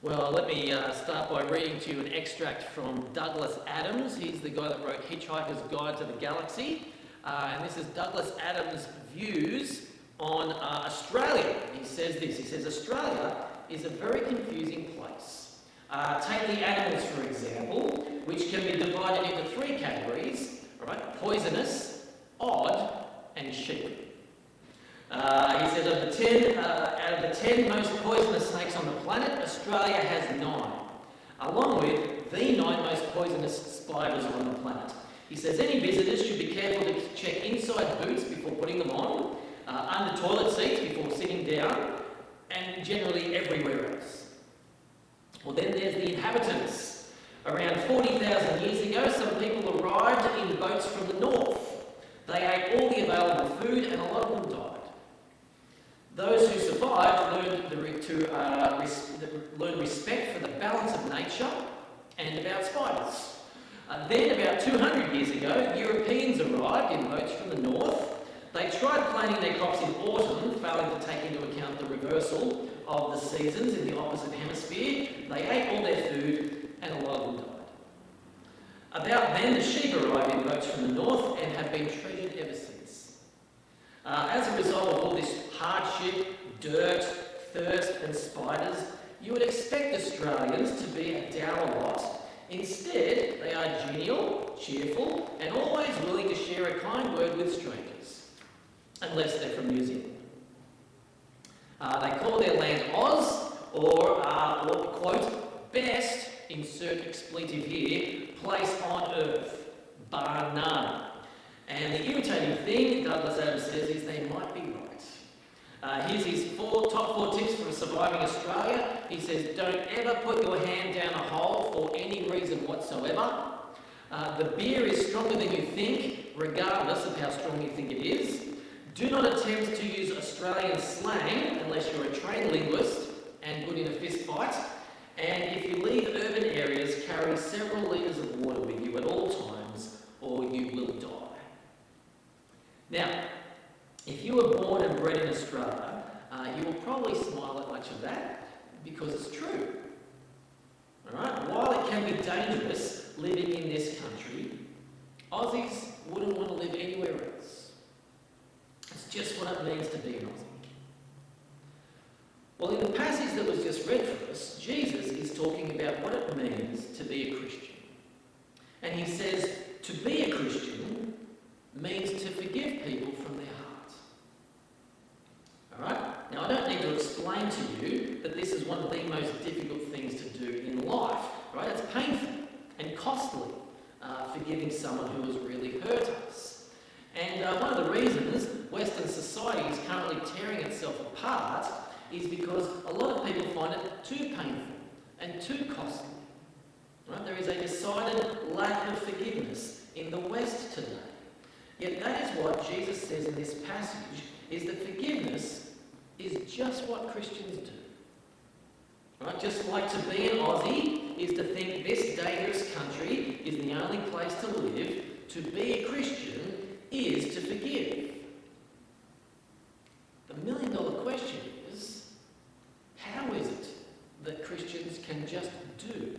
Well, let me start by reading to you an extract from Douglas Adams. He's the guy that wrote Hitchhiker's Guide to the Galaxy. And this is Douglas Adams' views on Australia. He says this, he says, Australia is a very confusing place. Take the animals, for example, which can be divided into three categories, right? Poisonous, odd, and sheep. He says out of the 10 most poisonous snakes on the planet, Australia has 9, along with the 9 most poisonous spiders on the planet. He says any visitors should be careful to check inside boots before putting them on, under toilet seats before sitting down, and generally everywhere else. Well, then there's the inhabitants. Around 40,000 years ago, some people arrived in boats from the north. They ate all the available food and a lot of them died. Those who survived learned respect for the balance of nature and about spiders. Then, about 200 years ago, Europeans arrived in boats from the north. They tried planting their crops in autumn, failing to take into account the reversal of the seasons in the opposite hemisphere. They ate all their food and a lot of them died. About then, the sheep arrived in boats from the north and have been treasured ever since. As a result of all this hardship, dirt, thirst and spiders, you would expect Australians to be a dour lot. Instead, they are genial, cheerful and always willing to share a kind word with strangers, unless they're from New Zealand. They call their land Oz, or quote, best, insert expletive here, place on earth, bar none. And the irritating thing, Douglas Adams says, is they might be right. Here's his top four tips for surviving Australia. He says, don't ever put your hand down a hole for any reason whatsoever. The beer is stronger than you think, regardless of how strong you think it is. Do not attempt to use Australian slang unless you're a trained linguist and good in a fist fight. And if you leave urban areas, carry several litres of water with you at all times, or you will die. Now, if you were born and bred in Australia, you will probably smile at much of that because it's true. Alright? While it can be dangerous living in this country, Aussies wouldn't want to live anywhere else. It's just what it means to be an Aussie. Well, in the passage that was just read for us, Jesus is talking about what it means to be a Christian. And he says, to be a Christian means to forgive people from their heart. Alright? Now, I don't need to explain to you that this is one of the most difficult things to do in life. Right? It's painful and costly, forgiving someone who has really hurt us. And one of the reasons Western society is currently tearing itself apart is because a lot of people find it too painful and too costly. Right? There is a decided lack of forgiveness in the West today. Yet that is what Jesus says in this passage, is that forgiveness is just what Christians do. Right? Just like to be an Aussie is to think this dangerous country is the only place to live, to be a Christian is to forgive. The million-dollar question is, how is it that Christians can just do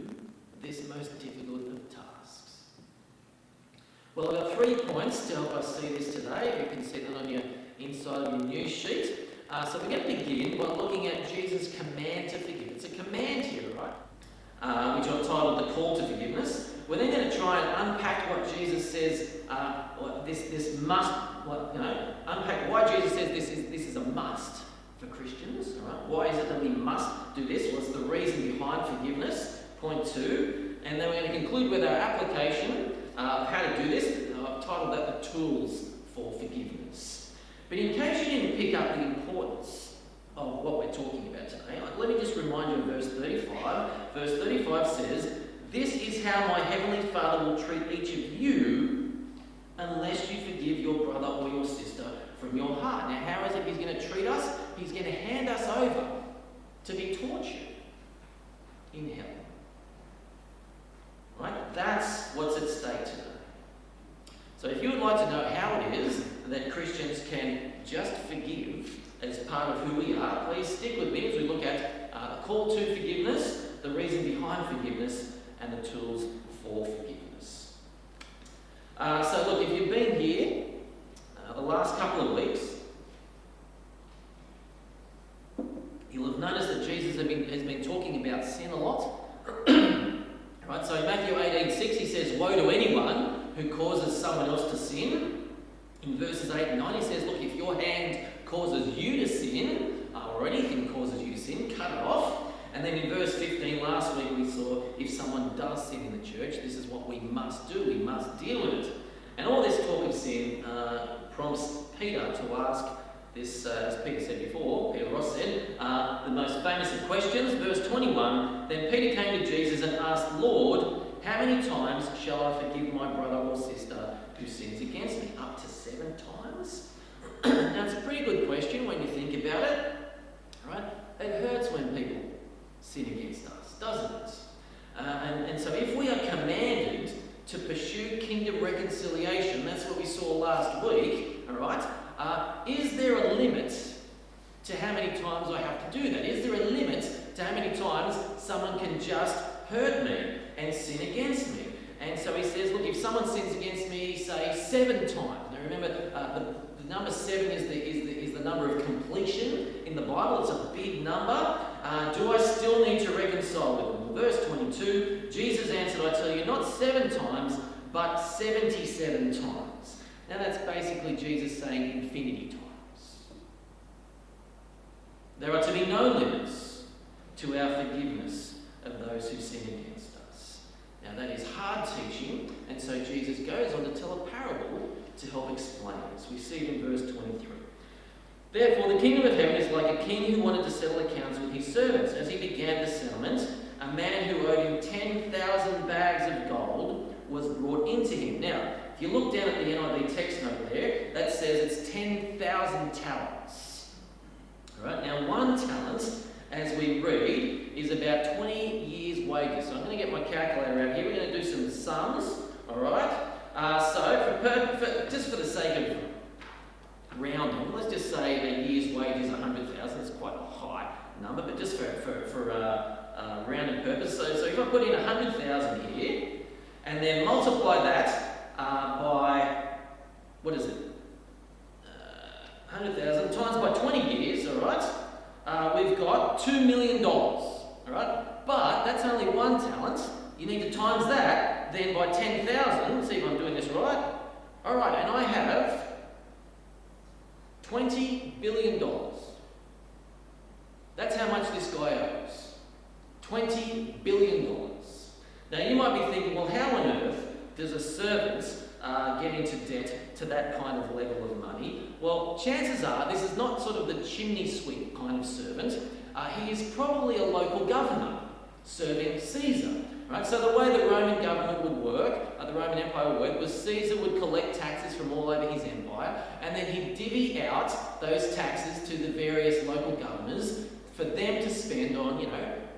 this most difficult of tasks? Well, I've got 3 points to help us see this today. You can see that on your inside of your news sheet. So we're going to begin by looking at Jesus' command to forgive. It's a command here, right? Which I've titled The Call to Forgiveness. We're then going to try and unpack what Jesus says, unpack why Jesus says this is a must for Christians. Right? Why is it that we must do this? What's the reason behind forgiveness? Point 2. And then we're going to conclude with our application of how to do this. I've titled that The Tools for Forgiveness. But in case you didn't pick up the importance of what we're talking about today, let me just remind you of verse 35. Verse 35 says, "This is how my heavenly Father will treat each of you unless you forgive your brother or your sister from your heart." Now, how is it he's going to treat us? He's going to hand us over to be tortured in hell. Right? That's what's at stake today. So if you would like to know how it is that Christians can just forgive as part of who we are, please stick with me as we look at the call to forgiveness, find forgiveness and the tools for forgiveness. So look, if you've been here the last couple of weeks, you'll have noticed that Jesus has been talking about sin a lot. Right, so in Matthew 18:6 he says, "Woe to anyone who causes someone else to sin." In verses 8 and 9 he says, look, if your hand causes you to sin, or anything causes you to sin, cut it off. And then in verse 15 last week we saw, if someone does sin in the church, this is what we must do. We must deal with it. And all this talk of sin prompts Peter to ask this, as Peter said before, Peter Ross said, the most famous of questions, verse 21, then Peter came to Jesus and asked, "Lord, how many times shall I forgive my brother or sister who sins against me? Up to 7 times? Now, it's a pretty good question when you think about it. Right? It hurts when people sin against us, doesn't it? And so if we are commanded to pursue kingdom reconciliation, that's what we saw last week, all right? Is there a limit to how many times I have to do that? Is there a limit to how many times someone can just hurt me and sin against me? And so he says, look, if someone sins against me, say 7 times. Now remember, the number 7 is the number of completion in the Bible. It's a big number. Do I still need to reconcile with them? Well, verse 22, Jesus answered, I tell you, not 7 times, but 77 times. Now that's basically Jesus saying infinity times. There are to be no limits to our forgiveness of those who sin against us. Now that is hard teaching, and so Jesus goes on to tell a parable to help explain this. We see it in verse 23. Therefore, the kingdom of heaven is like a king who wanted to settle accounts with his servants. As he began the settlement, a man who owed him 10,000 bags of gold was brought into him. Now, if you look down at the NIV text note there, that says it's 10,000 talents. All right, now 1 talent, as we read, is about 20 years' wages. So I'm going to get my calculator out here. We're going to do some sums, all right? So, just for the sake of rounding, let's just say a year's wage is 100,000. It's quite a high number, but just for rounding purpose. So if I put in 100,000 here, and then multiply that by, what is it? 100,000 times by 20 years, all right? We've got $2 million, all right? But that's only 1 talent. You need to times that, then by 10,000, see if I'm doing this right. All right, and I have $20 billion. That's how much this guy owes. $20 billion. Now you might be thinking, well, how on earth does a servant get into debt to that kind of level of money? Well, chances are this is not sort of the chimney sweep kind of servant. He is probably a local governor serving Caesar. Right? So the way the Roman government would work, the Roman Empire would work, was Caesar would collect taxes from all over his empire, and then he'd divvy out those taxes to the various local governors for them to spend on,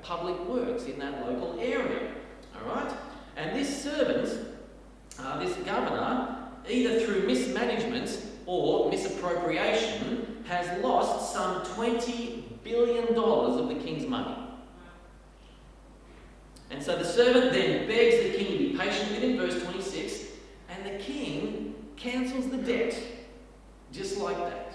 public works in that local area. All right? And this servant, this governor, either through mismanagement or misappropriation, has lost some $20 billion of the king's money. And so the servant then begs the king to be patient with him, verse 26, and the king cancels the debt, just like that.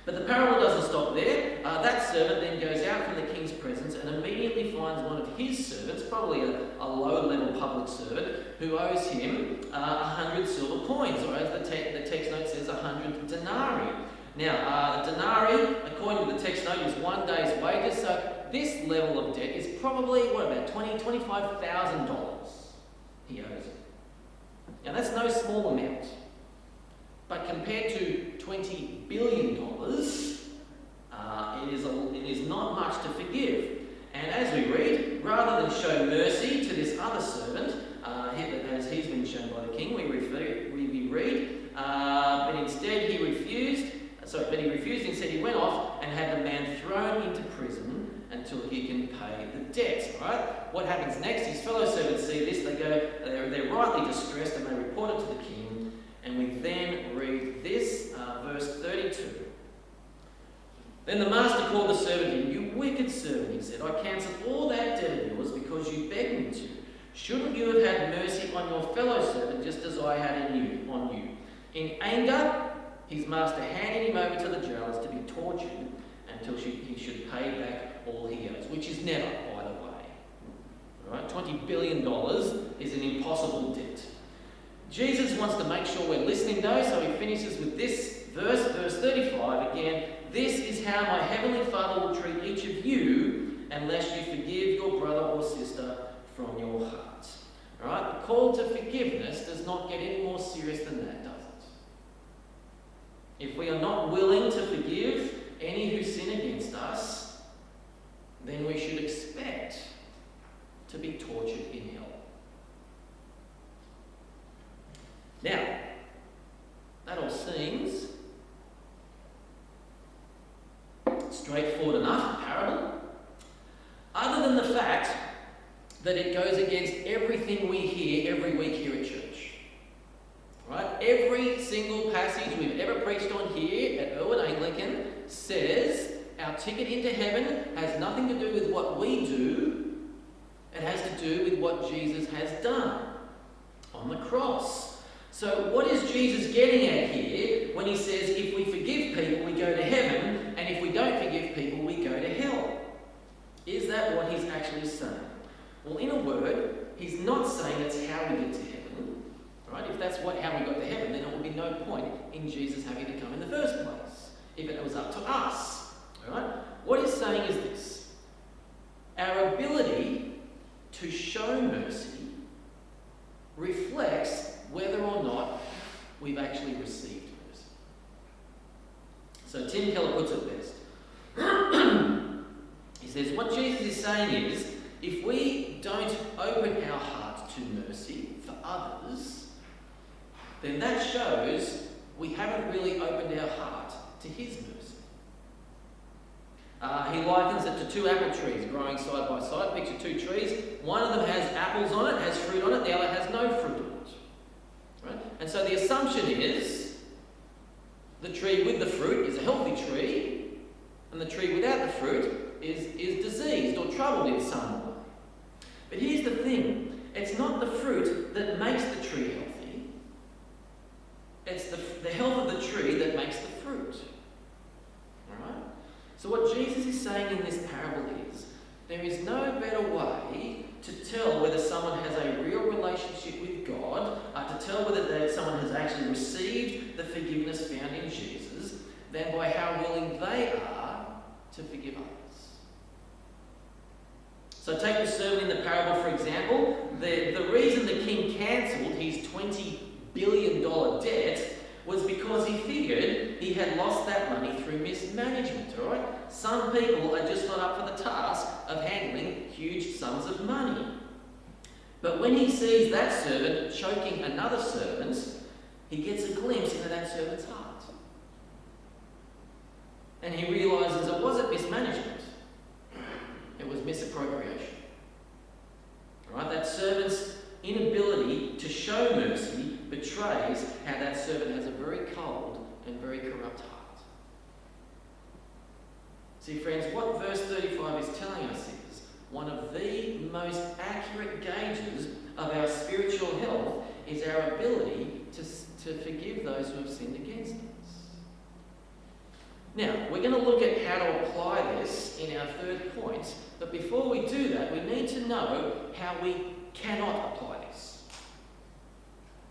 But the parable doesn't stop there. That servant then goes out from the king's presence and immediately finds one of his servants, probably a low-level public servant, who owes him 100 silver coins, or as the text note says, 100 denarii. Now, a denarii, according to the text note, is 1 day's wages, so this level of debt is probably, about $25,000 he owes him. Now that's no small amount. But compared to $20 billion, it is not much to forgive. And as we read, rather than show mercy to this other servant, as he's been shown by the king, we read, but instead he refused. But he refused. Instead, he went off and had the man thrown into prison until he can pay the debt. Right? What happens next? His fellow servants see this. They go. They're rightly distressed, and they report it to the king. And we then read this, verse 32. Then the master called the servant in. You wicked servant, he said. I cancelled all that debt of yours because you begged me to? Shouldn't you have had mercy on your fellow servant just as I had on you? In anger, his master handed him over to the jailers to be tortured until he should pay back all he owes, which is never, by the way. Right? $20 billion is an impossible debt. Jesus wants to make sure we're listening though, so he finishes with this verse 35 again. This is how my heavenly Father will treat each of you unless you forgive your brother or sister from your heart. All right? The call to forgiveness does not get any more serious than that, does it? If we are not willing to forgive any who sin against us, then we should expect to be tortured in hell. Now, that all seems straightforward enough, a parable, other than the fact that it goes against everything we hear every week here at church. Right? Every single passage we've ever preached on here at Earlwood Anglican says our ticket into heaven has nothing to do with what we do, it has to do with what Jesus has done on the cross. So what is Jesus getting at here when he says if we forgive people we go to heaven, and if we don't forgive people we go to hell? Is that what he's actually saying? Well, in a word, he's not saying that's how we get to heaven. Right? If that's how we got to heaven, then it would be no point in Jesus having to come in the first place, if it was up to us. All right? What he's saying is this: our ability to show mercy reflects whether or not we've actually received mercy. So Tim Keller puts it best. He says, what Jesus is saying is, if we don't open our heart to mercy for others, then that shows we haven't really opened our heart to his mercy. He likens it to two apple trees growing side by side. Picture two trees. One of them has apples on it, has fruit on it. The other has no fruit on it. Right? And so the assumption is the tree with the fruit is a healthy tree, and the tree without the fruit is diseased or troubled in some way. But here's the thing. It's not the fruit that makes the tree healthy. It's the health of the tree that makes the fruit. Alright? So what Jesus is saying in this parable is, there is no better way to tell whether someone has a real relationship with God, to tell whether someone has actually received the forgiveness found in Jesus, than by how willing they are to forgive others. So take the servant in the parable, for example. The reason the king cancelled his $20 billion debt was because he figured he had lost that money through mismanagement, all right? Some people are just not up for the task of handling huge sums of money. But when he sees that servant choking another servant, he gets a glimpse into that servant's heart. And he realises it wasn't mismanagement. It was misappropriation. Right? That servant's inability to show mercy betrays how that servant has a very cold and very corrupt heart. See, friends, what verse 35 is telling us is one of the most accurate gauges of our spiritual health is our ability to forgive those who have sinned against us. Now, we're going to look at how to apply this in our third point, but before we do that, we need to know how we cannot apply this.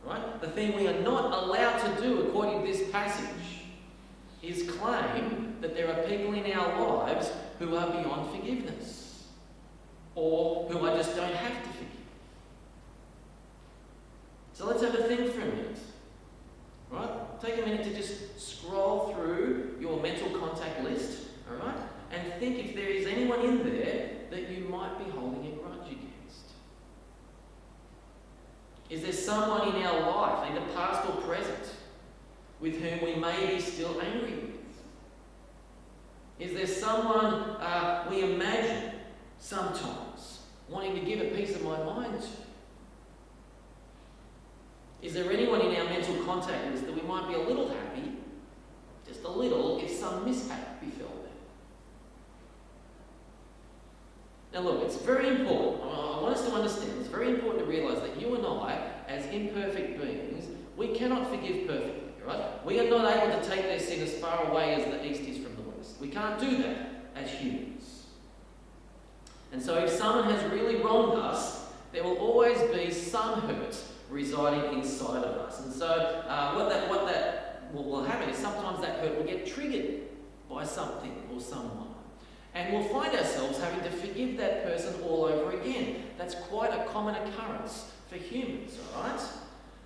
Right? The thing we are not allowed to do, according to this passage, is claim that there are people in our lives who are beyond forgiveness, or who I just don't have to forgive. So let's have a think for a minute. Right? Take a minute to just scroll through your mental contact list, all right? And think if there is anyone in there that you might be holding a grudge against. Is there someone in our life, either past or present, with whom we may be still angry with? Is there someone we imagine sometimes wanting to give a piece of my mind to? Is there anyone in our mental contact list that we might be a little happy, just a little, if some mishap befell them? Now look, it's very important, I want us to understand, it's very important to realise that you and I, as imperfect beings, we cannot forgive perfectly, right? We are not able to take their sin as far away as the east is from the west. We can't do that as humans. And so if someone has really wronged us, there will always be some hurt residing inside of us. And so what will happen is sometimes that hurt will get triggered by something or someone. And we'll find ourselves having to forgive that person all over again. That's quite a common occurrence for humans, all right?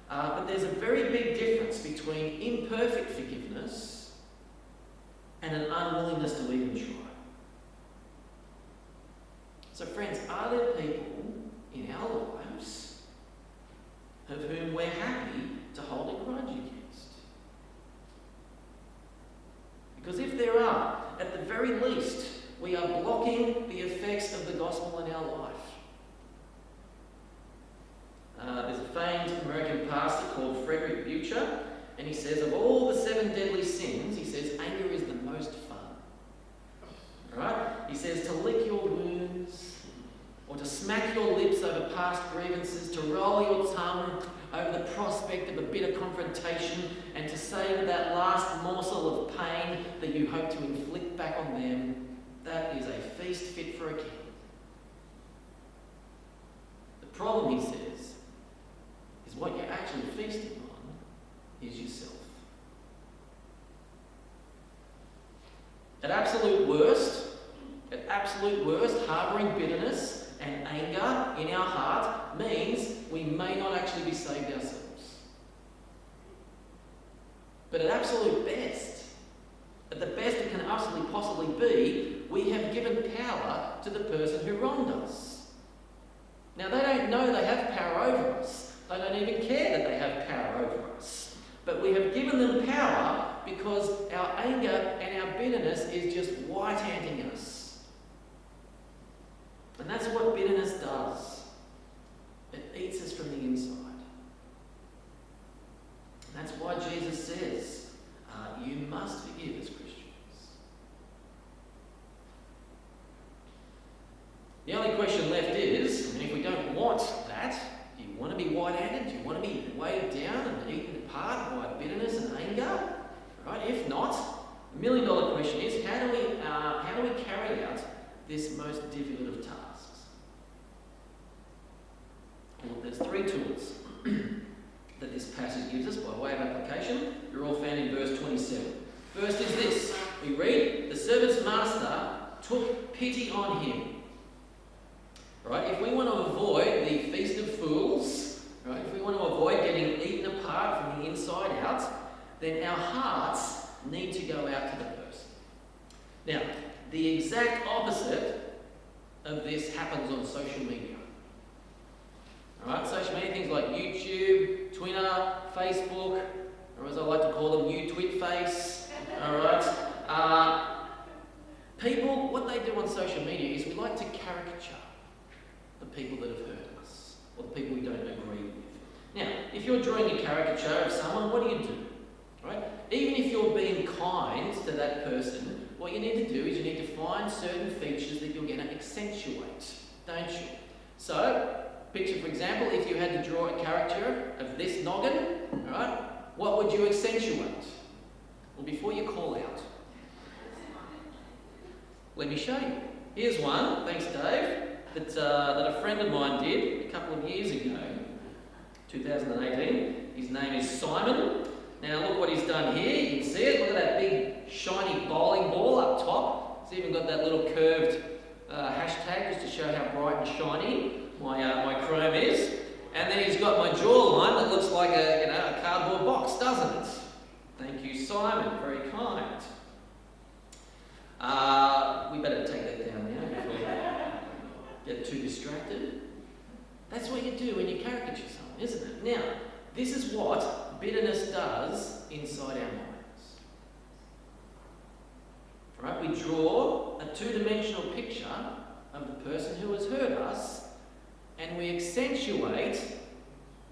But there's a very big difference between imperfect forgiveness and an unwillingness to even try. So friends, are there people in our lives of whom we're happy to hold a grudge against? Because if there are, at the very least, we are blocking the effects of the gospel in our life. There's a famed American pastor called Frederick Bucher, and he says of all the 7 deadly sins, he says anger is the most fun. Right? He says to lick your wounds, or to smack your lips over past grievances, to roll your tongue over the prospect of a bitter confrontation, and to savor that last morsel of pain that you hope to inflict back on them. That is a feast fit for a king. The problem, he says, is what you're actually feasting on is yourself. At absolute worst, harbouring bitterness and anger in our heart means we may not actually be saved ourselves. But at absolute best, at the best it can absolutely possibly be, we have given power to the person who wronged us. Now, they don't know they have power over us. They don't even care that they have power over us. But we have given them power because our anger and our bitterness is just white-handing us. And that's what bitterness does. It eats us from the inside. And that's why Jesus says, you must forgive as Christians. The only question left is, if we don't want that, do you want to be white-handed? Do you want to be weighed down and eaten apart by bitterness and anger? Right? If not, the million-dollar question is, how do we carry out this most difficult of tasks? Well, there's 3 tools that this passage gives us by way of application. They're all found in verse 27. First is this. We read, the servant's master took pity on him. Right? If we want to avoid the feast of fools, right? If we want to avoid getting eaten apart from the inside out, then our hearts need to go out to the person. Now, the exact opposite of this happens on social media. Alright, social media, things like YouTube, Twitter, Facebook, or as I like to call them, you-twit-face. Alright? People, what they do on social media is we like to caricature the people that have hurt us, or the people we don't agree with. Now, if you're drawing a caricature of someone, what do? Right? Even if you're being kind to that person, what you need to do is you need to find certain features that you're going to accentuate, don't you? So, picture, for example, if you had to draw a caricature of this noggin, right? What would you accentuate? Well, before you call out, let me show you. Here's one, thanks Dave, that a friend of mine did a couple of years ago, 2018. His name is Simon. Now look what he's done here. You can see it. Look at that big shiny bowling ball up top. It's even got that little curved hashtag just to show how bright and shiny my chrome is. And then he's got my jawline that looks like a cardboard box, doesn't it? Thank you, Simon. Very kind. We better take that down now before we get too distracted. That's what you do when you caricature someone, isn't it? Now, this is what bitterness does inside our minds. Right? We draw a two-dimensional picture of the person who has hurt us, and we accentuate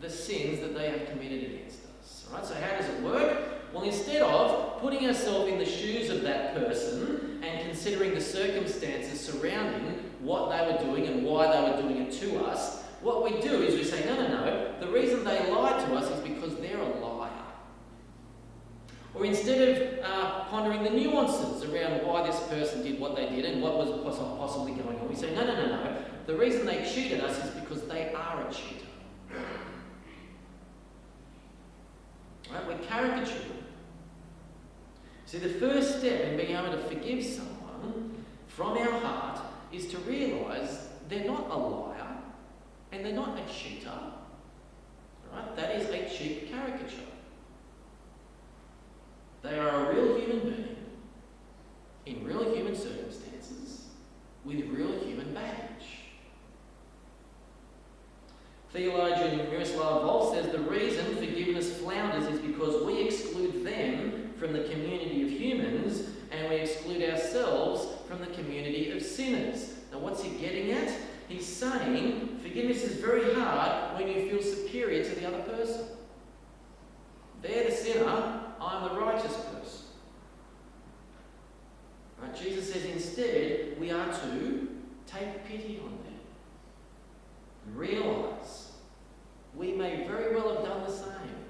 the sins that they have committed against us. Right? So how does it work? Well, instead of putting ourselves in the shoes of that person and considering the circumstances surrounding what they were doing and why they were doing it to us, what we do is we say, no, the reason they lied to us is because they're a liar. Or instead of pondering the nuances around why this person did what they did and what was possibly going on, we say, no, the reason they cheated us is because they are a cheater. Right? We're caricaturing. See, the first step in being able to forgive someone from our heart is to realise they're not a liar and they're not a cheater. Right? That is a cheap caricature. They are a real human being in real human circumstances with real human baggage. Theologian Miroslav Volf says the reason forgiveness flounders is because we exclude them from the community of humans and we exclude ourselves from the community of sinners. Now what's he getting at? He's saying forgiveness is very hard when you feel superior to the other person. They're the sinner, I'm the righteous person. Right? Jesus says instead we are to take pity on them and realise we may very well have done the same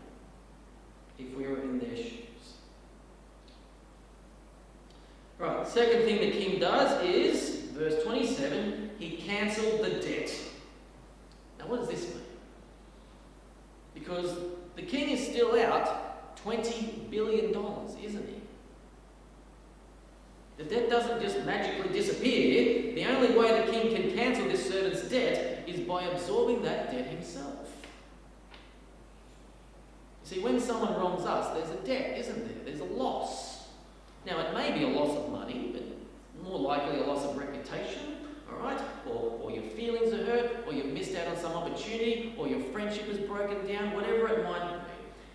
if we were in their shoes. Right, second thing the king does is, verse 27, he cancelled the debt. Now what does this mean? Because the king is still out $20 billion, isn't he? The debt doesn't just magically disappear. The only way the king can cancel this servant's debt is by absorbing that debt himself. See, when someone wrongs us, there's a debt, isn't there? There's a loss. Now, it may be a loss of money, but more likely a loss of reputation, all right? Or your feelings are hurt, or you've missed out on some opportunity, or your friendship is broken down, whatever it might be.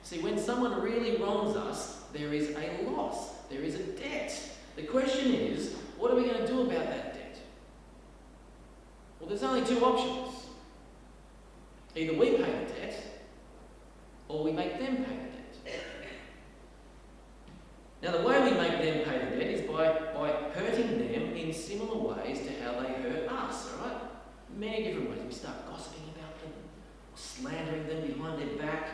See, when someone really wrongs us, there is a loss. There is a debt. The question is, what are we going to do about that debt? Well, there's only two options. Either we pay the debt, or we make them pay the debt. Now, the way we make them pay the debt is by hurting them in similar ways to how they hurt us, all right? Many different ways. We start gossiping about them, slandering them behind their back.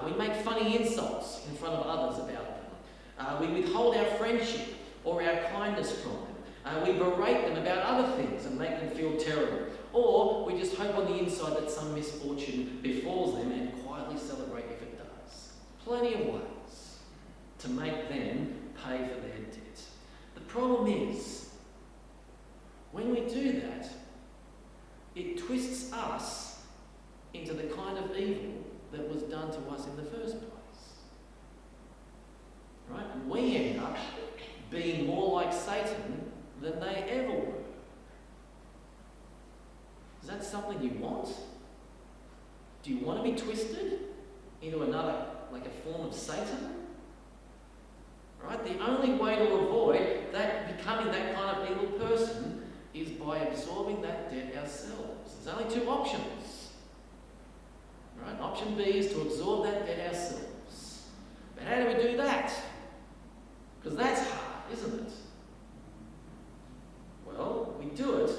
We make funny insults in front of others about them. We withhold our friendship or our kindness from them. We berate them about other things and make them feel terrible. Or we just hope on the inside that some misfortune befalls them and quietly celebrate if it does. Plenty of ways to make them pay for their debt. The problem is, when we do that, it twists us into the kind of evil that was done to us in the first place. Right? And we end up being more like Satan than they ever were. Is that something you want? Do you want to be twisted into another, like a form of Satan? Right? The only way to avoid that becoming that kind of evil person is by absorbing that debt ourselves. There's only two options. Right? Option B is to absorb that debt ourselves. But how do we do that? Because that's hard, isn't it? Well, we do it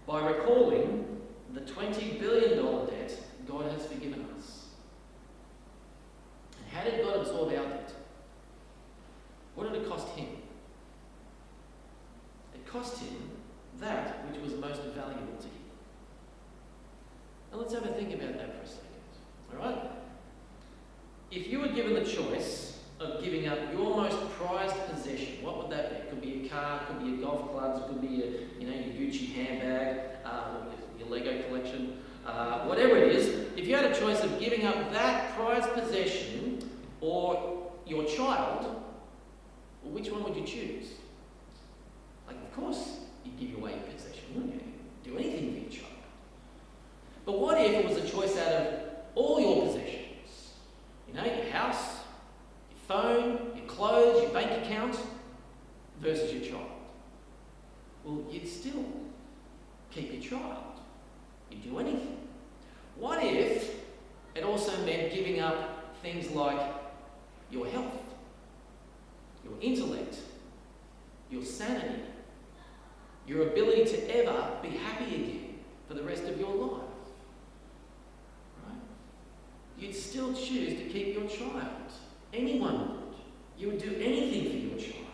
by recalling the $20 billion debt God has forgiven us. And how did God absorb our debt? What did it cost him? It cost him that which was most valuable to him. Now let's have a think about that for a second. Alright? If you were given the choice of giving up your most prized possession, what would that be? It could be a car, it could be a golf clubs, it could be your Gucci handbag, your Lego collection, whatever it is. If you had a choice of giving up that prized possession or your child, well, which one would you choose? Like, of course, you'd give away your possession, wouldn't you? Do anything for your child. But what if it was a choice out of all your possessions? Your house, your phone, your clothes, your bank account, versus your child. Well, you'd still keep your child. You'd do anything. What if it also meant giving up things like your health, your intellect, your sanity, your ability to ever be happy again for the rest of your life. Right? You'd still choose to keep your child. Anyone would. You would do anything for your child.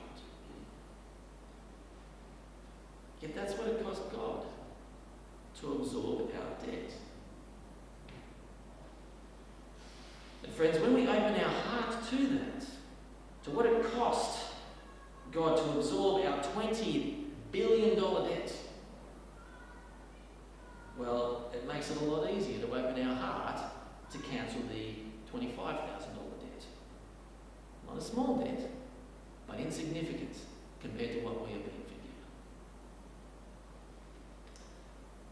Yet that's what it cost God to absorb our debt. And friends, when we open our heart to that, to what it cost God to absorb our $20 billion debt, well, it makes it a lot easier to open our heart to cancel the $25,000 debt. Not a small debt, but insignificant compared to what we have been forgiven.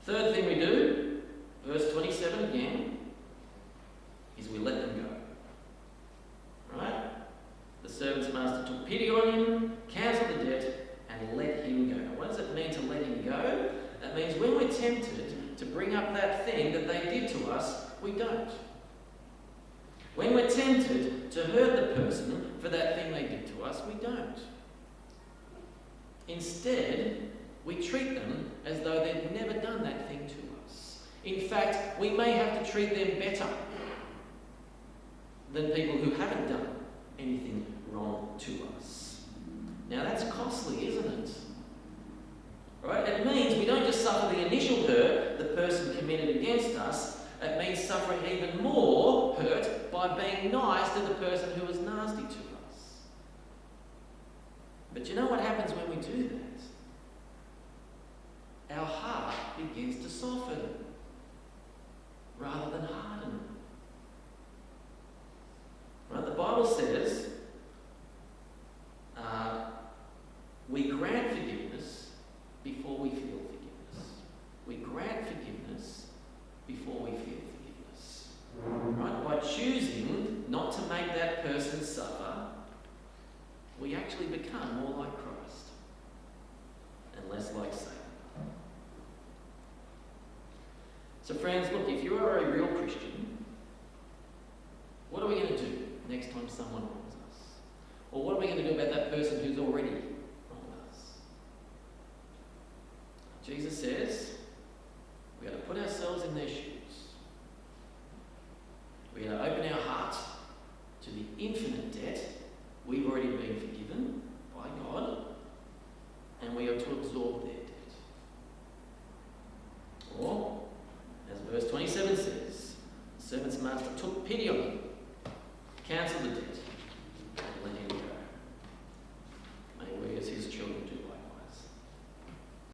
Third thing we do, verse 27 again, is we let them go. Right? The servant's master took pity on him, cancelled the debt, and let him go. Now, what does it mean to let him go? That means when we're tempted to bring up that thing that they did to us, we don't. When we're tempted to hurt the person for that thing they did to us, we don't. Instead, we treat them as though they'd never done that thing to us. In fact, we may have to treat them better than people who haven't done anything wrong to us. Now that's costly, isn't it? Right? It means we don't just suffer the initial hurt the person committed against us, it means suffering even more hurt by being nice to the person who was nasty to us. But you know what happens when we do that? Our heart begins to soften rather than harden. Right? The Bible says we grant forgiveness before we feel forgiveness. We grant forgiveness before we feel forgiveness. Right? By choosing not to make that person suffer, we actually become more like Christ and less like Satan. So friends, look, if you are a real Christian, what are we going to do next time someone wrongs us? Or what are we going to do about that person who's already wronged us? Jesus says we've got to put ourselves in their shoes. We're going to open